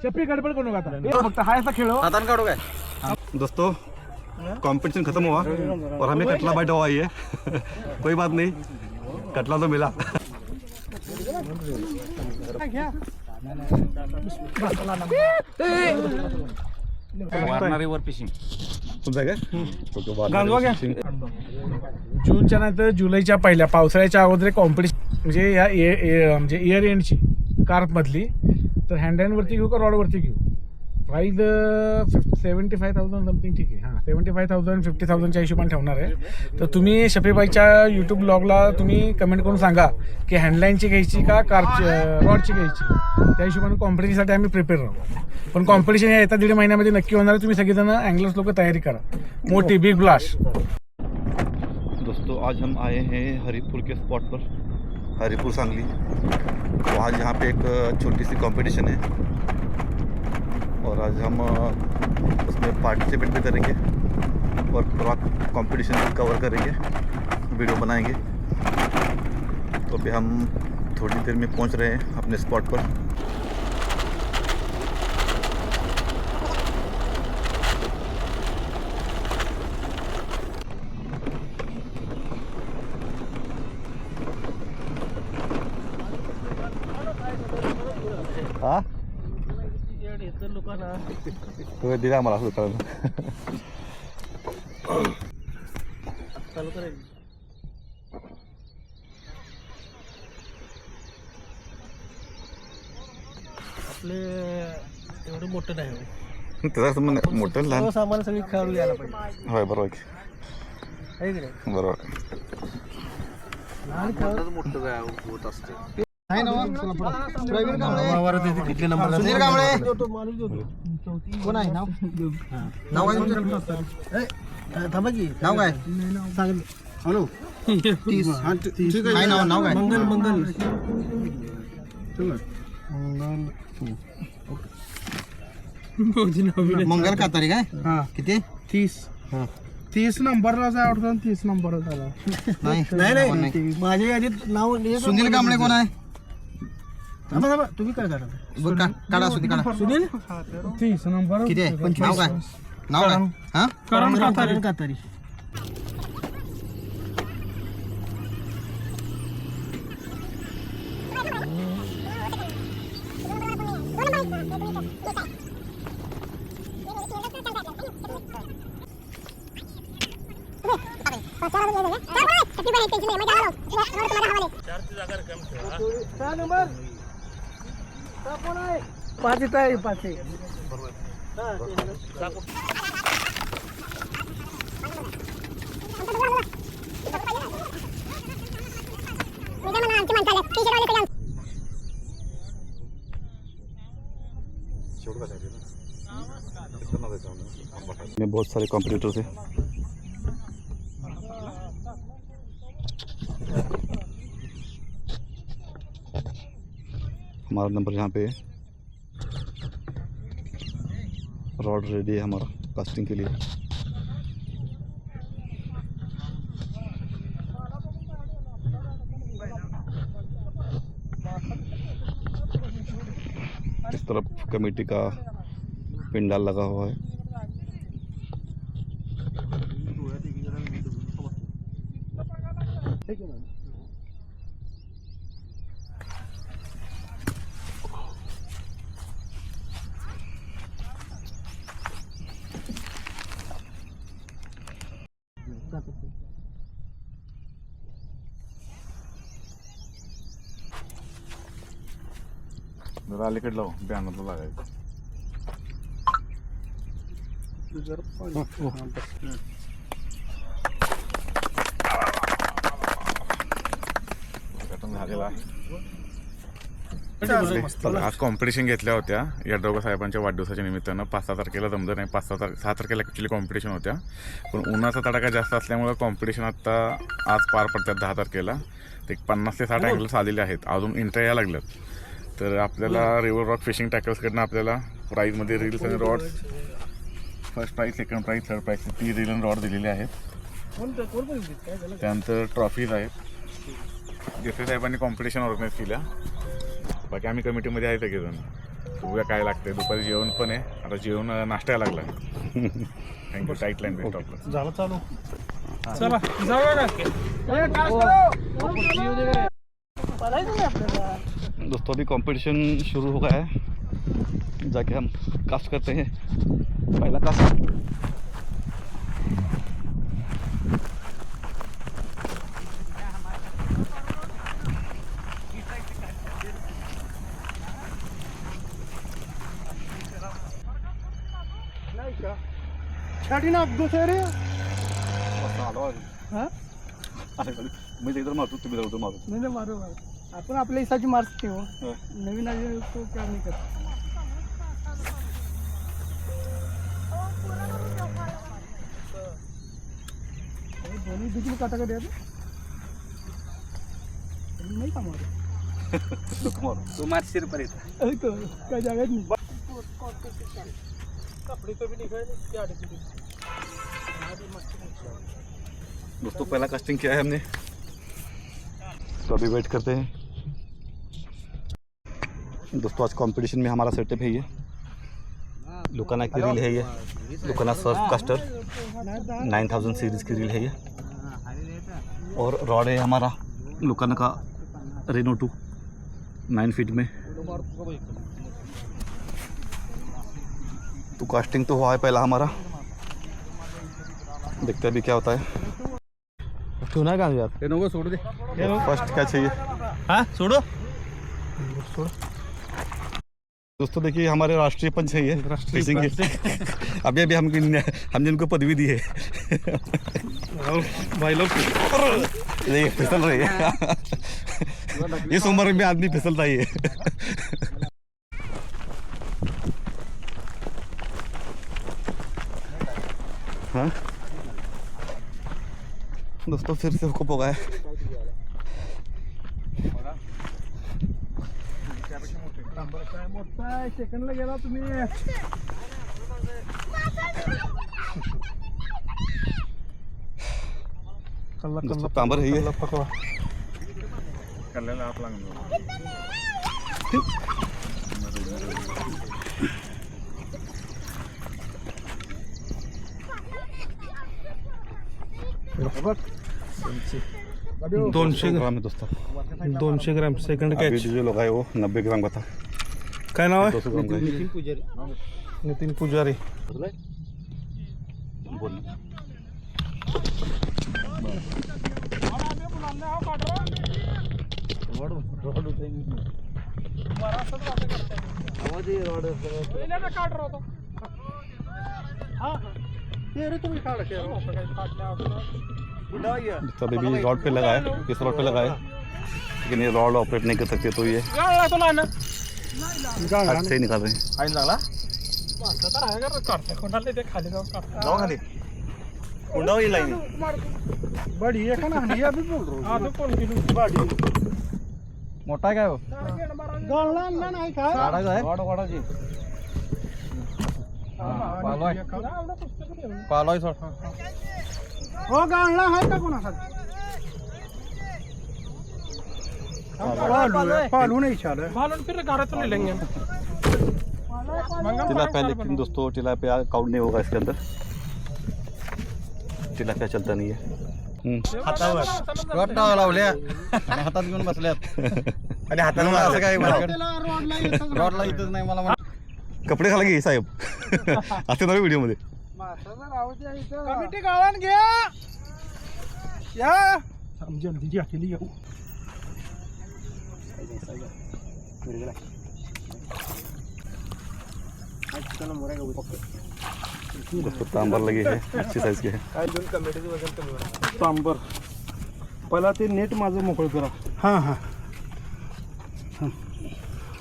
शप्पी गडबड करू नका, फक्त हाय असा खेळ हातान काढू काय? दोस्तों कंपटीशन खत्म हुआ और हमें कटला बाइट हुआ है कोई बात नहीं, कटला तो मिला। रिव्हर फिशिंग तुमचं काय जूनच्या नंतर जुलैच्या पहिल्या पावसाळ्याच्या अगोदर कॉम्पिटिशन म्हणजे या म्हणजे इयर एंडची कार्पमधली, तर हँडलाईनवरती घेऊ का रॉडवरती घेऊ? प्राईज 75,000 समथिंग, ठीक आहे. हां 75,000 50,000च्या हिशोबाने ठेवणार आहे. तर तुम्ही शफीबाईच्या यूट्यूब ब्लॉगला तुम्ही कमेंट करून सांगा की हँडलाईनची घ्यायची का रॉडची घ्यायची. त्या हिशोबाने कॉम्पिटिशनसाठी आम्ही प्रिपेअर राहू. पण कॉम्पिटिशन या येत्या 1.5 महिन्यामध्ये नक्की होणार आहे. तुम्ही सगळेजण अँगलर्स लोक तयारी करा, मोठी बिग ब्लास्ट. दोस्तों आज हम आए हैं हरिपुर के स्पॉट पर, हरिपुर सांगली. वहाँ यहाँ पे एक छोटी सी कंपटीशन है और आज हम उसमें पार्टिसिपेट भी करेंगे और पूरा कंपटीशन भी कवर करेंगे, वीडियो बनाएंगे. तो अभी हम थोड़ी देर में पहुंच रहे हैं अपने स्पॉट पर. हाँ तो दिला आम्हाला सुताला चालू करेल. आपले एवढं मोठं नाही त्याचा संबंध मोठं लहान सामान सगळी खेळाडू यायला पाहिजे. होय बरोबर आहे की नाही? बरोबर. लहान खेळाडू मोठं काय होत असते. किती नंबर सुनील कांबळे कोण आहे? नाव काय? थांबा की नाव काय सांग. हॅलो 30 काय नाव काय? मंगल मंगल कातारी काय? हा किती? 30 नंबरला आवडतो. 30 नंबर झाला. नाही माझ्या यादीत नाव सुनील कांबळे कोण आहे? तुम्ही काय करा काढा सुनील काढा. सुनील 30 नंबर किती आहे? नाव काय? नाव काय? हा करण कातारी. पाच येत आहे. पाच आहे. में बहुत सारे कॉम्पिटिटर्स हैं. हमारा नंबर यहाँ पे है. रॉड रेडी है हमारा कास्टिंग के लिए. इस तरफ कमेटी का पिंडाल लगा हुआ है. जरा अलीकडे लाव, बॅनरला लागायचं. आज कॉम्पिटिशन घेतल्या होत्या यड्रावकर साहेबांच्या वाढदिवसाच्या निमित्तानं. 5-6 तारखेला जमलं नाही, 6 तारखेला ॲक्च्युली कॉम्पिटिशन होत्या, पण उन्हाचा तडाखा जास्त असल्यामुळे कॉम्पिटिशन आत्ता आज पार पडतात 10 तारखेला. ते 50 ते 60 अँगल्स आलेले आहेत, अजून एंट्री यायला लागल्यात. तर आपल्याला रिव्हर रॉक फिशिंग टॅकल्सकडनं आपल्याला प्राईजमध्ये रील्स आणि rods, first prize, second prize, third prize 3 reel आणि रॉड दिलेले आहेत. त्यानंतर ट्रॉफीज आहेत. देसाई साहेबांनी कॉम्पिटिशन ऑर्गनाईज केल्या. बाकी आम्ही कमिटीमध्ये आहे सगळेजण. बघूया काय लागतंय. दुपारी जेवण पण आहे. आता जेवण नाश्त्याला लागला. Thank you. Tight line best of. झालं चालू. चला जाऊया दोस्तों अभी कंपटीशन शुरू हो गया है. जाके हम कास्ट करते हैं. पहला कास्ट. मी इधर मारतो तुम्ही उधर मारू. नाही मारू आपण आपल्या हिसाची मार्क्स ठेवू. नवीन आहे तो काय नाही करत. दोन्ही देखील काटा द्या नाही का मारू. तू मारशील पर्यंत काय जागा नाही. दोस्तों पहला कास्टिंग किया है हमने, तो अभी वेट करते हैं. दोस्तों आज कंपटीशन में हमारा सेटअप है ये लुकाना की रील है. ये लुकाना सर्फ कास्टर 9000 सीरीज की रील है ये. और रॉड है हमारा लुकाना का रेनो 2 9 फीट में. तो कास्टिंग तो हुआ है पहला हमारा. देखते हैं अभी क्या होता है. ठेवणार का यार. ते नको सोडू दे. फर्स्ट क्या चाहिए. हाँ छोड़ो. दोस्तों देखिए हमारे राष्ट्रीय पंच है ये फिशिंग के. अभी अभी हमने इनको पदवी दी है. भाई लोग ये फिसल रहे हैं. इस उम्र में आदमी फिसलता ही है. हाँ दोस्तों फिर से हुक हो गया है. मोठा सेकंडला गेला तुम्ही. दोस्तों कांबर है ये. कल्याला आप लागलो. दोनशे ग्राम है दोस्तों. 200 ग्राम सेकंड अभी कॅच. जो लोग आए वो 90 ग्राम का था. काय नाव आहे. 200 ग्राम का है. नितीन पुजारी. बोल. तभी भी रॉड पे लगा है. किस रॉड पे लगा है लेकिन ये रॉड ऑपरेट नहीं कर सकते तो ये हाथ से ही निकाल रहे हैं. चांगला खाली उंडाव येईल लाईन. बडी आहे का नाही अभी बोल रहा बडी मोठा काय हो गळला आणला नाही का. काढायचा आहे वाडाची पालोय सोड. हो गळला आहे का कोणासाठी. पालू नहीं चाल फिर घरातून लेंगे. तिलापिया लेकिन दोस्तों तिलापिया काउंट नहीं होगा इसके अंदर. तिलापिया चलता नहीं है. हातावर रॉड लावल्या आणि हातात घेऊन बसल्यात आणि हाताने असं काय रॉडला इथंच नाही मला. कपडे घाला की साहेब. असते ना व्हिडिओ मध्ये. कमिटी गाळण घ्या या. जल्दी अकेली येऊ. दोस्तों तांबर लगे है अच्छी साइज के है. तांबर पहिला ते नेट माझं मोकळं करा. हां हां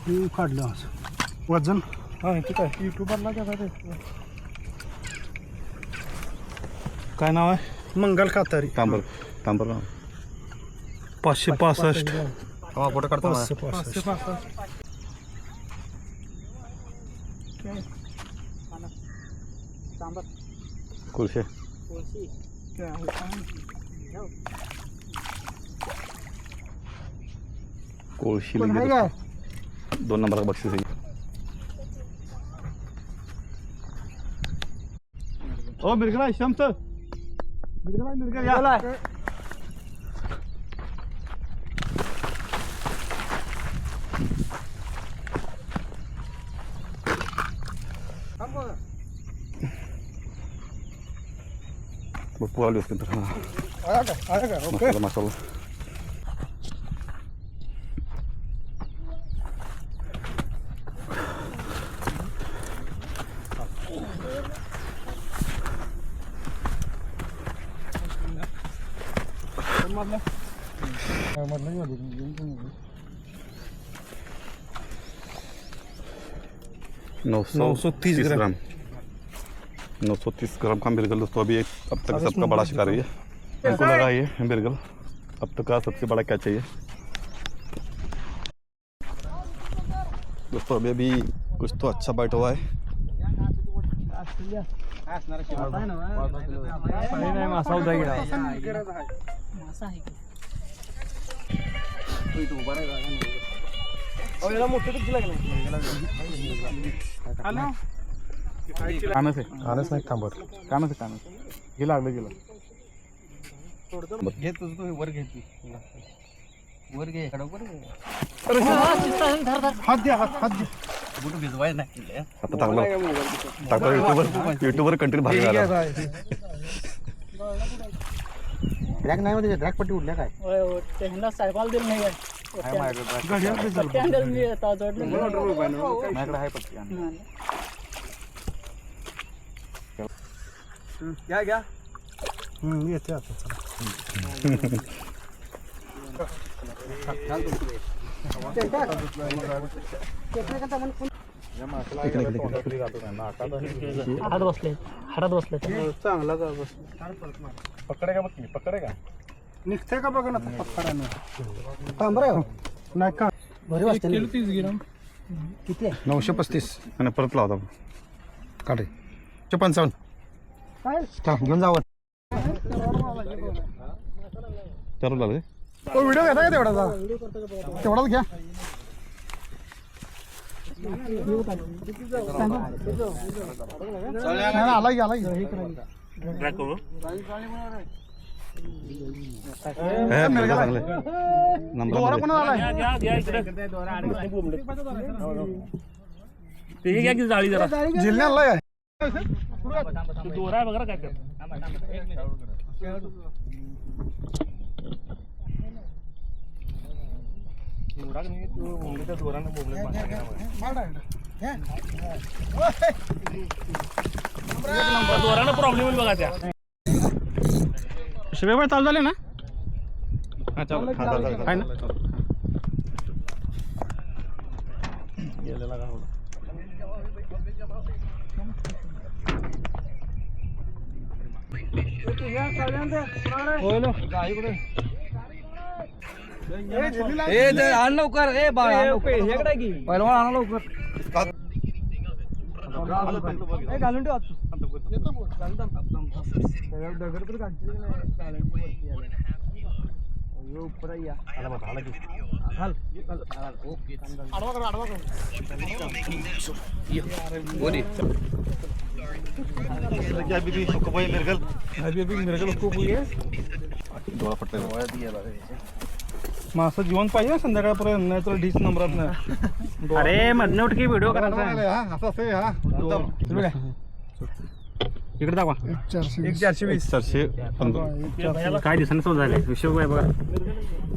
मी काढलं असं वजन. हां ठीक आहे. युट्यूबरला काय नाव आहे. मंगल खातारी. तांबर तांबर ना 565. फोटो काढतो. 565. कुलशे. कोळशी लगे 2 नंबर का बक्षीस है। ओ मिरगला शमत मिरगला या बप्पू आले उसके अंदर। हाँ माशाल्लाह माशाल्लाह। नौ सौ 30 ग्राम 930 ग्राम का मिर्गल दोस्तों अभी अब तक सबका बड़ा शिकार है ये। इनको लगा ये मिर्गल अब तक का सबसे बड़ा कैच है ये दोस्तों। अभी अभी कुछ तो अच्छा बाइट हुआ है। कानच नाही थांबत कानच हे लागलं गेलं घे तुझं तू वर घे ती. वर घे हात द्या हात द्या बुट भिजवाय नाही आता चांगला टाकतो युट्यूबवर कंटेंट भारी झाला। ड्रॅग नाही मध्ये ड्रॅग पट्टी उडल्या काय ह्यांना सायकल दिलं नाही माझ्याकडे आहे पत्ती घ्या घ्या येते आता चला हातात बसले चांगला पकडे का बघ पकडे का निघते का बघा ना पकडाने नाही का बरे वाजते 30 ग्राम किती आहे 935 आणि परत लावता काढे 55 घेऊन जावं चालू लागले व्हिडिओ घेता का तेवढाचा तेवढाच घ्या आला चांगले नंबर जाळी जरा जिल्ह्याला आहे दोरा आहे बघा काय दोरानं प्रॉब्लेम होईल बघा त्या शिवेबाई चालू झाले ना आहे ना आण लवकर ए बाळा पहिलवान आण लवकर घालून ठेव मासं जीवन पाहिजे संध्याकाळपर्यंत नाही तर ढीस नंबरात नाही अरे मधनं उठकी व्हिडिओ करायचा इकडे दाखवा 420 काय दिवसांनी समज झाले विषय काय बघा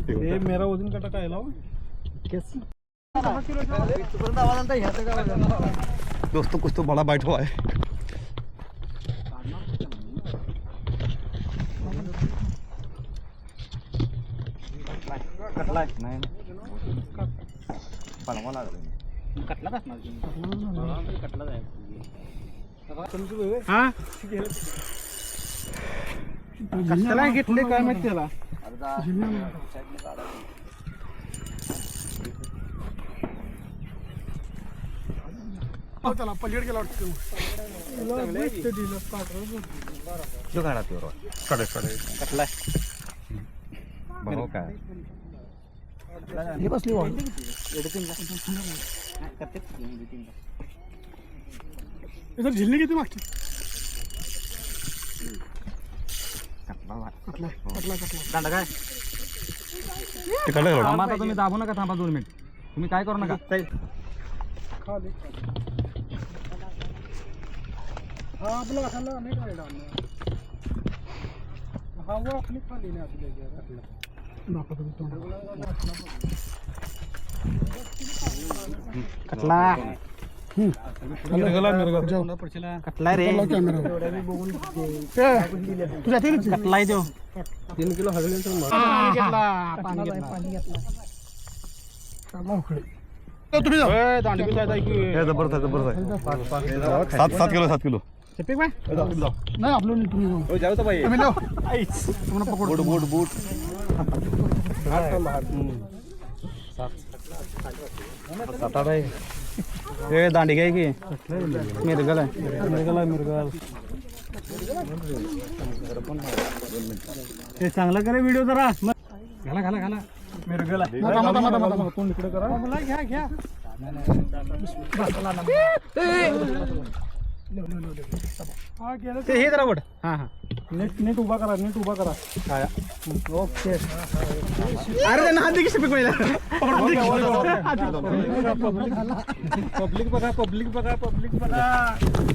हे मेरा वजन कटा काय लाव दोस्तों कुछ तो बड़ा बाइट हुआ है। कशाला घेतले काय माहिती त्याला चला पलीड गेला वाटतं काय हे बसली वाढ झिल्ली किती मागची दांडा काय ते काढलं का? थांबा आता तुम्ही दाबू नका थांबा 2 मिनिट तुम्ही काय करू नका हा आपलं खाल्लं नाही काढला हा वो अपनी खाली नाही कटला कटला रे कटलाय देव 3 किलो हळद तुम्ही हे जबरदस्त आहे 7 किलो 7 किलो नाही आपलं तुम्ही हे दांडी काय की मिरगल आहे मिरगल हे चांगला करे व्हिडिओ जरा घाला मिरगल आहे तोंड इकडे करा घ्या ते हे जरा बट हा नीट उभा करा ओके अरे त्यांना हात देखील पहिला पब्लिक बघा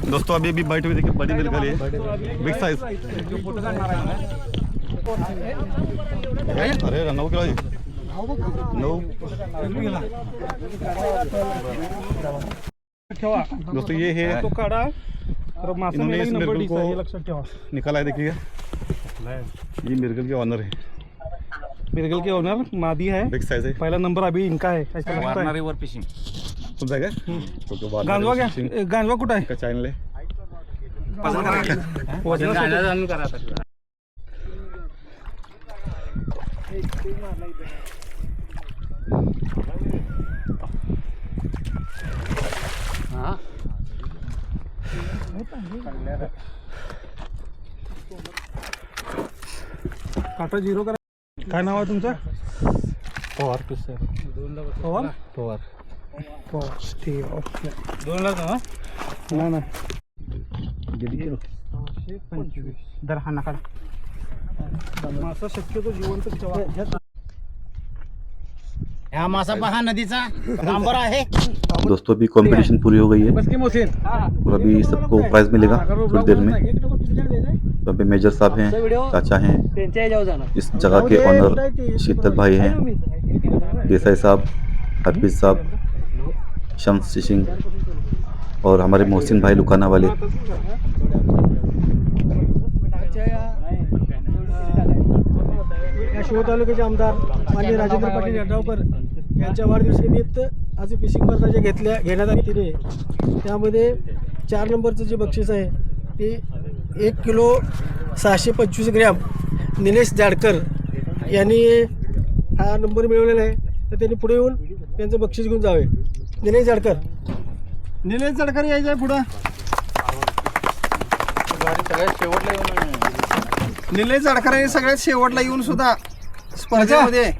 दोस्तों अभी अभी बाइट हुई देखिए बड़ी मिल गई है बिग साइज अरे 9 किलो 9 दोस्तों ये है तो काढा तर मासा इन्होंने इस नंबर मिरगल डी हे को लक्षात ठेवा निकाला है देखिए ये मिरगल के ऑनर है मिरगल के ओनर मादी है बिग साइज है पहला नंबर अभी इनका है ऐसा लगता है वारणारी वर फिशिंग तुमचा आहे का तो वारणारी गांजवा घ्या fishing गांजवा कुठं आहे का चॅनल आहे काटा 0 करा काय नाव आहे तुमचं पवार पवार पवार ठीक आहे ओके 2 लाख ना नाही दर हा नका मासा शक्यतो जिवंत ठेवा ह्या मासा पहा नदीचा डांबर आहे दोस्तों अभी कंपटीशन पूरी हो गई है और अभी सबको प्राइज मिलेगा थोड़ी देर में तो अभी मेजर साहब हैं चाचा हैं इस जगह के ऑनर शीतल भाई हैं देसाई साहब हफीज साहब शम्स फिशिंग और हमारे मोहसिन भाई लुकाना वाले शिव तालुक्याचे आमदार माननीय राजेंद्र पाटील यड्रावकर यांच्या वाढदिवसानिमित्त आज फिशिंग स्पर्धा घेण्यात आली तिने त्यामध्ये 4 नंबरचं जे बक्षीस आहे ते 1 किलो 625 ग्रॅम निलेश जाडकर यांनी हा नंबर मिळवलेला आहे तर त्यांनी पुढे येऊन त्यांचं बक्षीस घेऊन जावे. निलेश जाडकर यायचं आहे पुढं. निलेश जाडकर सगळ्यात शेवटला येऊन सुद्धा स्पर्धेमध्ये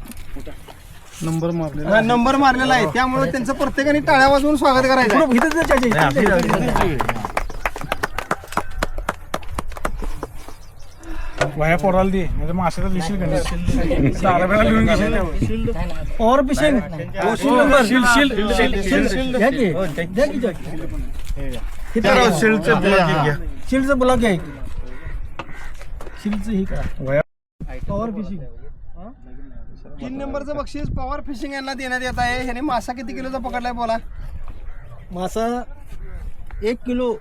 नंबर मारलेला आहे त्यामुळे त्यांचं प्रत्येकाने टाळ्या वाजवून स्वागत करायचं. वया पोराला दे म्हणजे माशाचा लिशील और फिशिंग शिल्डचं ब्लॉक आहे शिल्डचं ही का पॉवर फिशिंग 3 नंबरचं बक्षीस पॉवर फिशिंग यांना देण्यात येत आहे. ह्याने मासा किती किलोचा पकडलाय बोला. मासा 1 किलो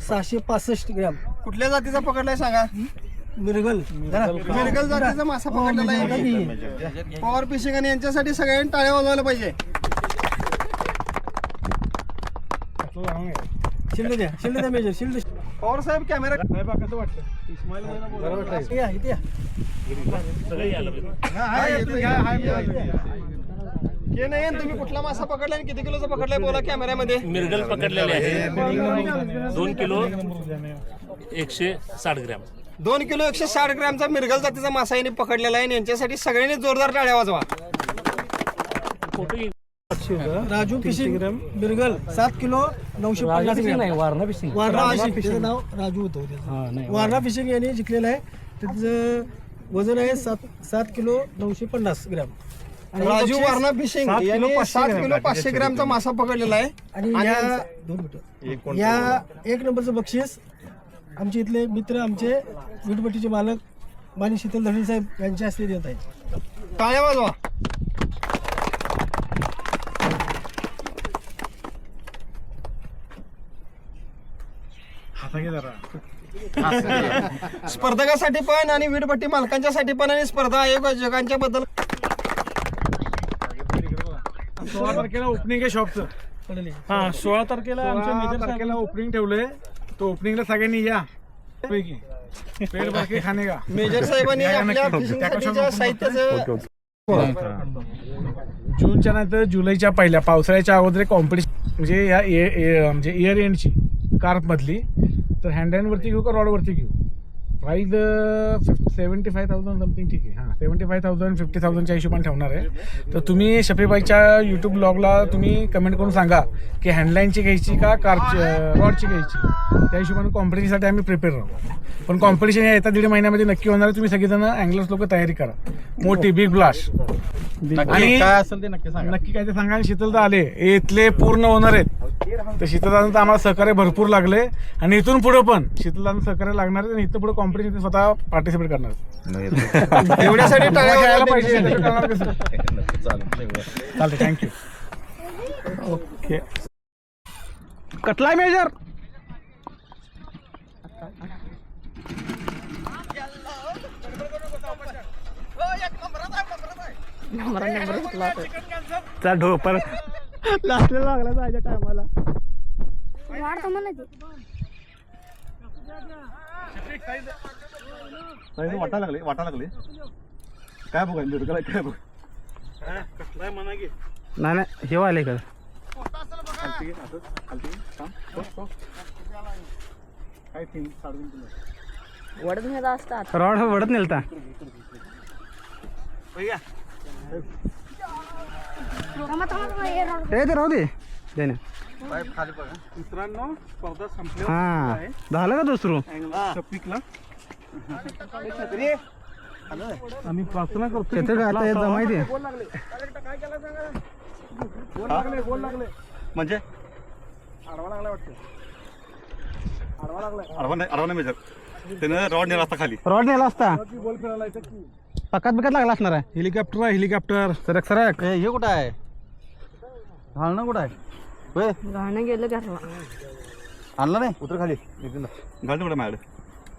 665 ग्रॅम कुठल्या जातीचा पकडलाय सांगा. मिरगल जातीचा मासा पकडलेला आहे पॉवर फिशिंग आणि यांच्यासाठी सगळ्यांनी टाळ्या वाजवायला पाहिजे. शिल्ड द्या मेजर शिल्ड पॉवर साहेब कॅमेरा कसं वाटतं इथे या. हे नाही तुम्ही कुठला मासा पकडलाय आणि किती किलोचा पकडलाय बोला कॅमेऱ्यामध्ये. मिरगल पकडलेले आहे 2 किलो 160 ग्रॅम 2 किलो 160 ग्रॅमचा मिरगल जातीचा मासा यांनी पकडलेला आहे आणि यांच्यासाठी सगळ्यांनी जोरदार टाळ्या वाजवा. फोटो राजू फिशिंग बिरगल 7 किलो 950 ग्रॅम. नाही वारणा फिशिंग वारणा फिशिंग त्याचं नाव राजू होतं त्याचं. वारणा फिशिंग यांनी जिंकलेलं आहे. त्याचं वजन आहे 7 किलो 950 ग्रॅम. आणि राजू बक्षीस वारणा फिशिंग यांनी 7 किलो 500 ग्रॅमचा मासा पकडलेला आहे. आणि या 2 मिनिटं. या 1 नंबरचं बक्षीस आमचे इथले मित्र आमचे वीटभट्टीचे मालक माननीय शीतल धडे साहेब यांच्या हस्ते देत आहे. टाळ्या वाजवा. स्पर्धकासाठी पण आणि वीटभट्टी मालकांच्यासाठी पण आणि स्पर्धा आयोजकांच्या बद्दल 16 तारखेला ओपनिंग आहे शॉपचं. हा 16 तारखेला आमच्या 16 मेजर तारखेला ओपनिंग ठेवलंय. तो ओपनिंगला सगळ्यांनी या पैकी पेट भर के खाणे का. मेजर साहेबांनी आपल्या फिशिंगसाठीच्या साहित्याचं जूनच्या नंतर जुलैच्या पहिल्या पावसाळ्याच्या अगोदर कॉम्पिटिशन म्हणजे या म्हणजे इयर एंडची कार्पमधली. तर हँडवरती घेऊ का रॉडवरती घेऊ. Prize 75,000 something. ठीक आहे. हां 75,000 50,000च्या हिशोबाने ठेवणार आहे. तर तुम्ही शफीबाईच्या यूट्यूब ब्लॉगला तुम्ही कमेंट करून सांगा की हँडलाईनची घ्यायची का रॉडची घ्यायची. त्या हिशोबाने कॉम्पिटिशनसाठी आम्ही प्रिपेअर राहू. पण कॉम्पिटिशन या येत्या 1.5 महिन्यामध्ये नक्की होणार आहे. तुम्ही सगळेजण अँगलर्स लोक तयारी करा. मोठी बिग ब्लास्ट. आणि काय असेल ते नक्की सांगा. नक्की काय ते सांगा. आणि शीतलदा आले इथले पूर्ण ओनर आहेत. तर शीतलदांचं आम्हाला सहकार्य भरपूर लागले आणि इथून पुढे पण शीतलदांचं सहकार्य लागणार आहे. आणि इथं पुढे कॉम्पिटिशन स्वतः पार्टिसिपेट करणार. एवढ्यासाठी टाळ्या खेळायला वाजवा. पाहिजे. करणार कसं. चालते. थँक्यू. ओके कटलाय मेजर. चा ढोपर लास्टला लागला जायच्या टायमाला. वाटा लागले काय बघा काय बघ. नाही नाही हे वाले का वडद नेला असतात. रॉड वडत नेलता. ते राहू दे देणे. मित्रांनो स्पर्धा संपली. हा झालं का दुसरं. आम्ही प्रार्थना करतो. तिथे काय आता येतं माहिती आहे. म्हणजे अडवा नाही मेजर. त्यानं रॉड नेला असता खाली. रॉड नेला असता. बॉल खेळायला येतं की. पकात बिकत लागला असणार आहे. हेलिकॉप्टर आहे हेलिकॉप्टर. सरक सरक. हे कुठं आहे घालणं कुठं आहे. होय गाणं गेलं घरला. आणलं नाही. उतर खाली घालतो कुठे माझ्याकडे.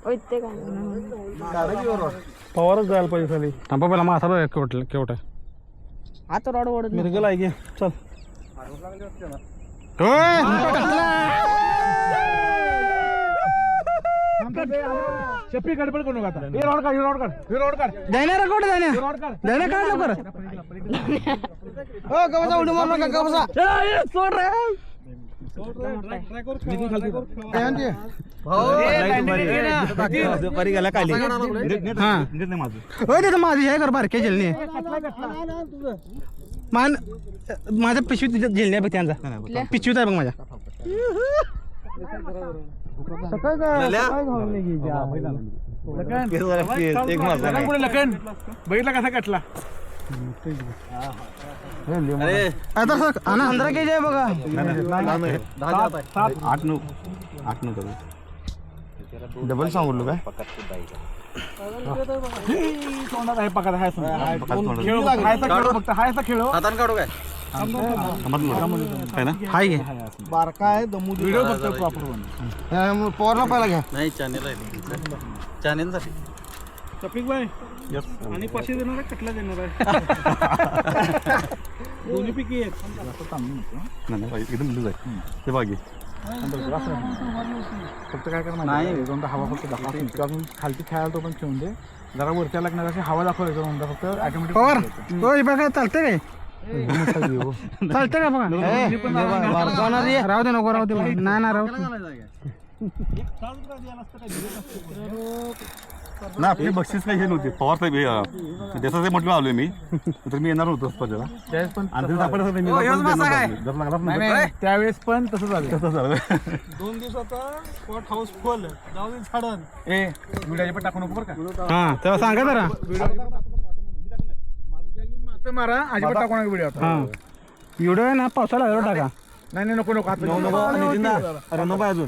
ओय ते काय पवारच जायला पाहिजे खाली. थांबा पहिला मासा बघ केवट आहे. आता रॉड वडत मिरगल आहे की चल. शफी गडबड करू नका आता. हे रॉड काढ. देण्या रे कुठे देण्या. देण्या काढ लवकर. हो गवसा उडी मारू नका गवसा. सोड रे. दुपारी गेला खाली. हा होय तिथं माझी हे कर बारक्या झेलणे. मान माझ्या पिशवीत झेलणे बघ त्यांचा. पिशवीत आहे बघ माझ्या. लखन बघितला कसा कटला. आता सर आणा 15 केजी आहे बघा. 8-9 डबल सांगलो काय. तोंडात आहे पकड. हाय खेळ फक्त हायचा खेळ. हातानं काढू काय. आहे ना. हाय घे. बारका आहे दमू व्हिडिओ बघतो प्रॉपर. पॉवरला पहिला घ्या. नाही चॅनेल आहे चॅनेलसाठी. शफीक भाई आणि 500 देणार आहे कटला देणार आहे. दोन्ही पैकी एक. नाही एकदम लूज आहे ते बागे. फक्त काय करणार नाही दोनदा हवा फक्त दाखवा. खालती खेळायला तो पण ठेवून दे. जरा वरच्या लागणार अशी हवा दाखवायचं दोनदा फक्त ऑटोमॅटिक. पवार होय बघा चालते काय. चालते का बघा. राहू दे नको राहू दे. नाही राहू दे. ना आपली बक्षीस काही हे नव्हती पवार साहेब देसाई म्हटलं आलोय मी तर मी येणार होतो स्पर्धेला त्यावेळेस पण आणि सापडत होते मी जर लागला नाही, नाही, त्यावेळेस पण तसं झालं. तसं झालं 2 दिवसाचा स्पॉट हाऊस फुल जाऊ दे झाडण ए व्हिडिओ पण टाकू नको बरं का. हा तेव्हा सांगा जरा मात्र मारा अजिबात टाकू नका व्हिडिओ आता. हा व्हिडिओ आहे ना पावसाला आल्यावर टाका. नाही नाही नको नको आता रणोबा अजून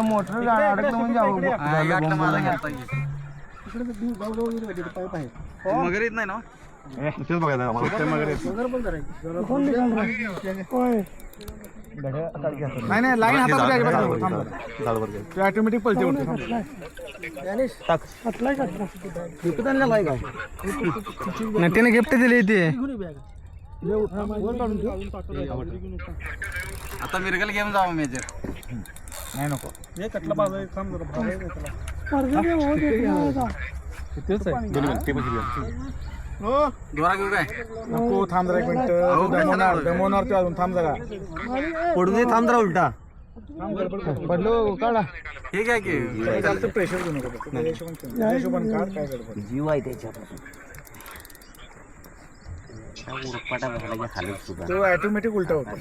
मोटर अडकलं म्हणजे मगर येत नाही ना तेच बघायचं आम्हाला नाही नाही लाईन हातात अजिबात टाकू नका. थांब जरा. झाडवर ते ऑटोमॅटिक पलटी होते. नाही त्याने गिफ्ट दिली ते आता मिरगल घेऊन जावं मेजर नाही नको. दोरा घेऊ काय नको थांब जरा एक मिनिट. दमवणार ते अजून थांब जरा. पडून दे थांब जरा उलटा पडलो काढा. हे काय की जास्त प्रेशर घेऊ नको. त्या हिशोबाने काढ, काय गडबड. जीव आहे त्याच्यापासून तो ऑटोमॅटिक उलटा होतो.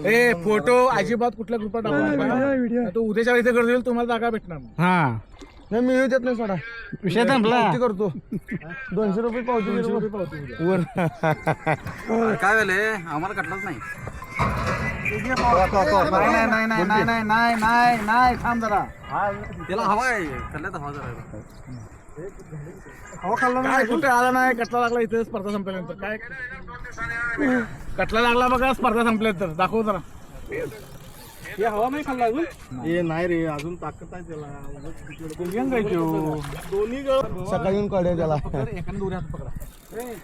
ए फोटो अजिबात कुठल्या ग्रुपला टाकू नका. तो उद्याच्या इथे गर्दी होईल, तुम्हाला जागा भेटणार नाही. हा नाही मी येऊ देत नाही सोडा विषय संपला. करतो 200 रुपये पावती 200 रुपये पावती उद्या. काय वेळे आम्हाला कटलंच नाही नाही थांब जरा. त्याला हवा आहे कल्ल्यात हवा जरा काय कुठे आला नाही, कटला लागला इथे स्पर्धा संपल्यानंतर. काय कटला लागला बघा स्पर्धा संपल्यानंतर. दाखव जरा. हवा नाही खाल्ला अजून ए नाही रे अजून ताकद आहे त्याला दोन्ही सकाळी येऊन काढूया त्याला एखाद्या दोरी हात पकडा.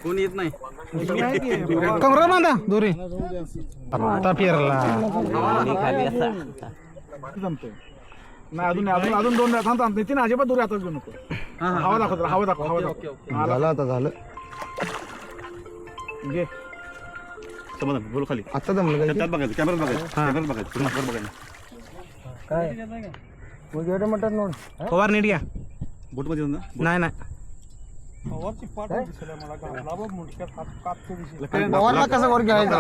कोण येत नाही कमरा बांधा दोरी आता फिरला. जमतोय. नाही अजून अजून अजून दोन थांब थांब. नितीन अजिबात दोरी हातात घेऊ नको. हवा दाखव जरा, हवा दाखव, हवा दाखव. झालं आता झालं घे. समाधान बोल खाली आता जमलं त्यात बघायचं कॅमेरात बघायचं कॅमेरात बघायचं पूर्ण वर बघायचं काय म्हणतात नोड फवार नीट घ्या. बोटमध्ये येऊन ना नाही नाही कसं वर घ्यायचं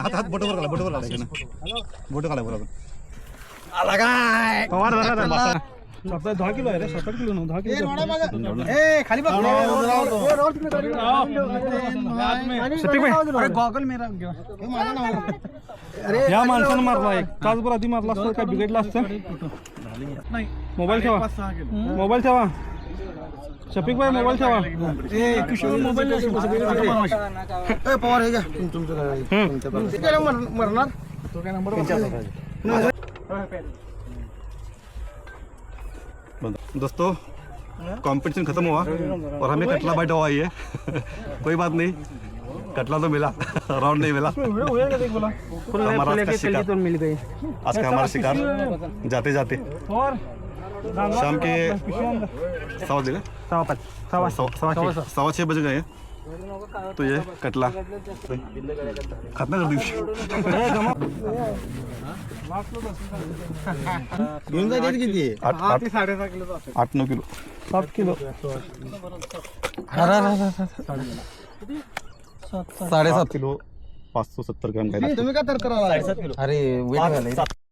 हात बोटवर घाला बोटवर घालायचं ना बोट घाला बरोबर फवार जरा 10 किलो आहे रे. 7 किलो नव्हतं, 10 किलो. खाली बघ गॉगल मेरा घेऊ. या माणसानं मारला एक तासभर आधी मारला असतं काय बिघडलं असतं. नाही मोबाईल ठेवा 5-6 किलो. मोबाईल ठेवा शफिक भाई मोबाईल ठेवा. मोबाईल पवार हे घ्या तुमचं मरणार तो काय नंबर दोस्तों कंपटीशन खत्म हुआ और हमें कटला बाइट हुआ ही है कोई बात नहीं कटला तो मिला राउंड नहीं मिला हमारा आज का शिकार मिल गई. आज का हमारा शिकार जाते जाते शाम के 6:15 बजे गए तो ये कटला खतना कर दी घेऊन जायचं किती 8-6.5 किलो. 8-9 किलो 7 किलो 7.5 किलो 570 ग्राम का तुम्ही काय तर अरे वेट